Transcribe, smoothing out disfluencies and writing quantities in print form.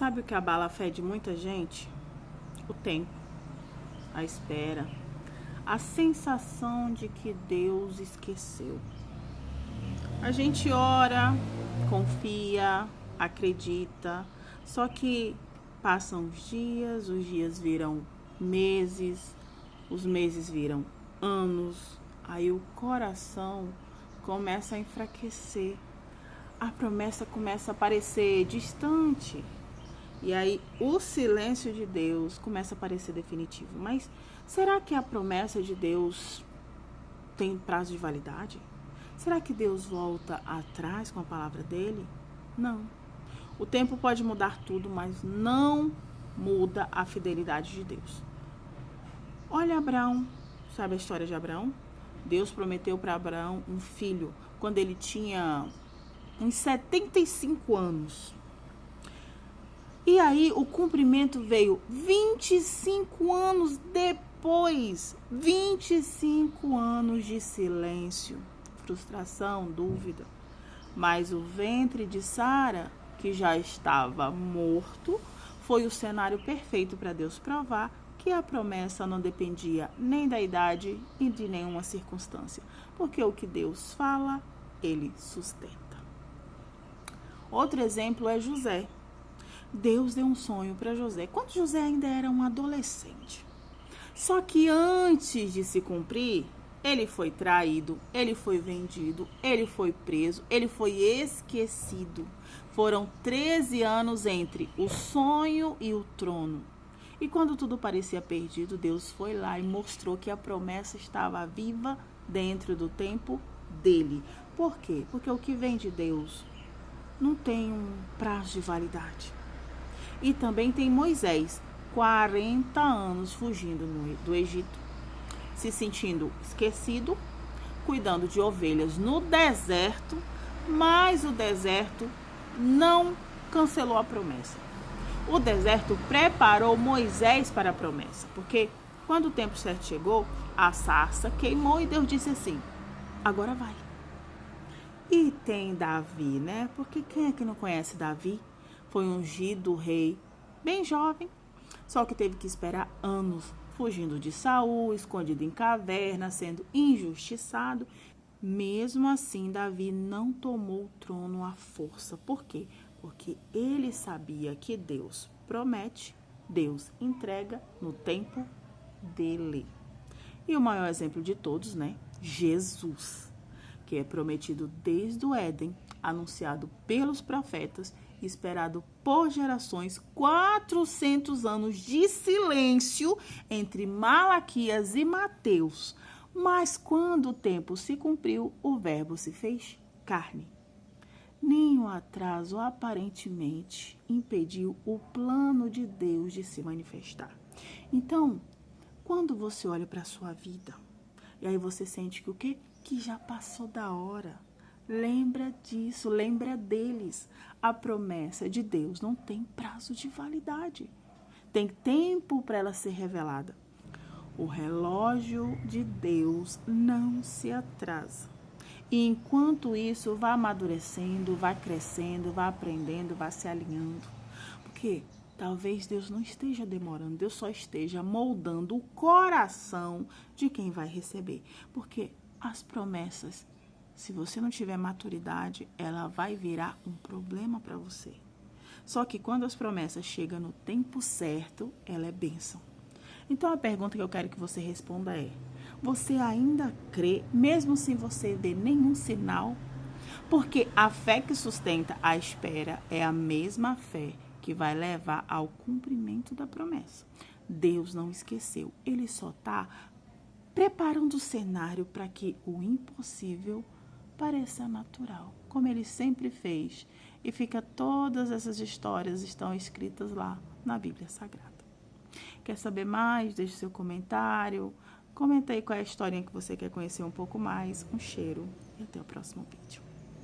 sabe o que abala a fé de muita gente? O tempo, a espera, a sensação de que Deus esqueceu. A gente ora, confia, acredita, só que passam os dias viram meses, os meses viram anos, aí o coração começa a enfraquecer, a promessa começa a parecer distante, e aí o silêncio de Deus começa a parecer definitivo. Mas será que a promessa de Deus tem prazo de validade? Será que Deus volta atrás com a palavra dele? Não. O tempo pode mudar tudo, mas não muda a fidelidade de Deus. Olha Abraão, sabe a história de Abraão? Deus prometeu para Abraão um filho quando ele tinha uns 75 anos. E aí o cumprimento veio 25 anos depois. 25 anos de silêncio, frustração, dúvida. Mas o ventre de Sara, que já estava morto, foi o cenário perfeito para Deus provar que a promessa não dependia nem da idade e de nenhuma circunstância. Porque o que Deus fala, ele sustenta. Outro exemplo é José. Deus deu um sonho para José, quando José ainda era um adolescente. Só que antes de se cumprir, ele foi traído, ele foi vendido, ele foi preso, ele foi esquecido. Foram 13 anos entre o sonho e o trono. E quando tudo parecia perdido, Deus foi lá e mostrou que a promessa estava viva dentro do tempo dele. Por quê? Porque o que vem de Deus não tem um prazo de validade. E também tem Moisés, 40 anos fugindo do Egito, se sentindo esquecido, cuidando de ovelhas no deserto, mas o deserto não cancelou a promessa. O deserto preparou Moisés para a promessa, porque quando o tempo certo chegou, a sarça queimou e Deus disse assim, agora vai. E tem Davi, né? Porque quem é que não conhece Davi? Foi ungido rei bem jovem, só que teve que esperar anos, fugindo de Saul, escondido em caverna, sendo injustiçado. Mesmo assim, Davi não tomou o trono à força. Por quê? Porque ele sabia que Deus promete, Deus entrega no tempo dele. E o maior exemplo de todos, né? Jesus, que é prometido desde o Éden, anunciado pelos profetas, esperado por gerações, 400 anos de silêncio entre Malaquias e Mateus. Mas quando o tempo se cumpriu, o verbo se fez carne. Nenhum atraso aparentemente impediu o plano de Deus de se manifestar. Então, quando você olha para a sua vida, e aí você sente que o quê? Que já passou da hora. Lembra disso, lembra deles. A promessa de Deus não tem prazo de validade. Tem tempo para ela ser revelada. O relógio de Deus não se atrasa. E enquanto isso, vai amadurecendo, vai crescendo, vai aprendendo, vai se alinhando. Porque talvez Deus não esteja demorando, Deus só esteja moldando o coração de quem vai receber. Porque as promessas, se você não tiver maturidade, ela vai virar um problema para você. Só que quando as promessas chegam no tempo certo, ela é bênção. Então a pergunta que eu quero que você responda é: você ainda crê, mesmo sem você ver nenhum sinal? Porque a fé que sustenta a espera é a mesma fé que vai levar ao cumprimento da promessa. Deus não esqueceu, Ele só está preparando o cenário para que o impossível pareça natural, como Ele sempre fez. E todas essas histórias estão escritas lá na Bíblia Sagrada. Quer saber mais? Deixe seu comentário. Comenta aí qual é a historinha que você quer conhecer um pouco mais. Um cheiro e até o próximo vídeo.